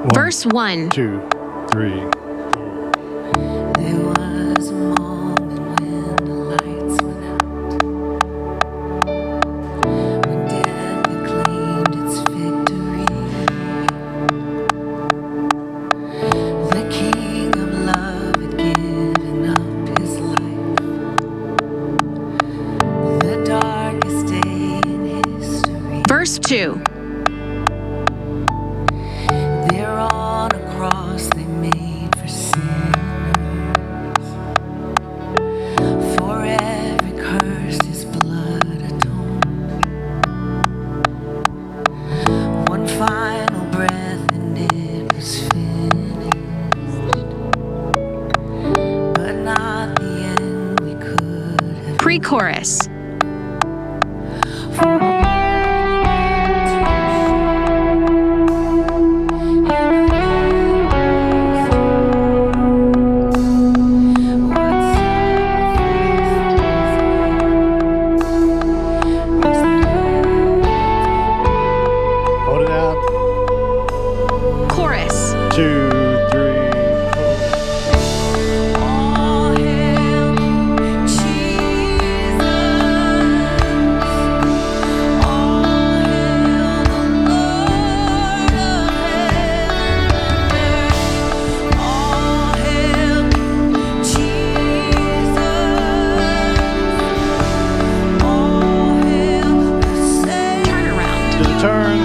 Verse 1. 2, 3. There was a moment when the lights went out, when death had claimed its victory. The King of Love had given up his life. The darkest day in history. Verse 2. There on a cross they made for sinners. For every curse his blood atoned. One final breath and it was finished. But not the end we could have. Pre-chorus. Hold it out. Chorus. 2, 3, 4. All hail Jesus. All hail the Lord of heaven. All hail Jesus. All hail the Savior. Turn around. To the turn.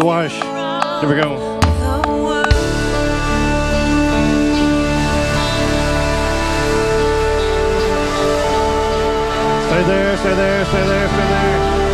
wash. Here we go. Stay there, stay there, stay there, stay there.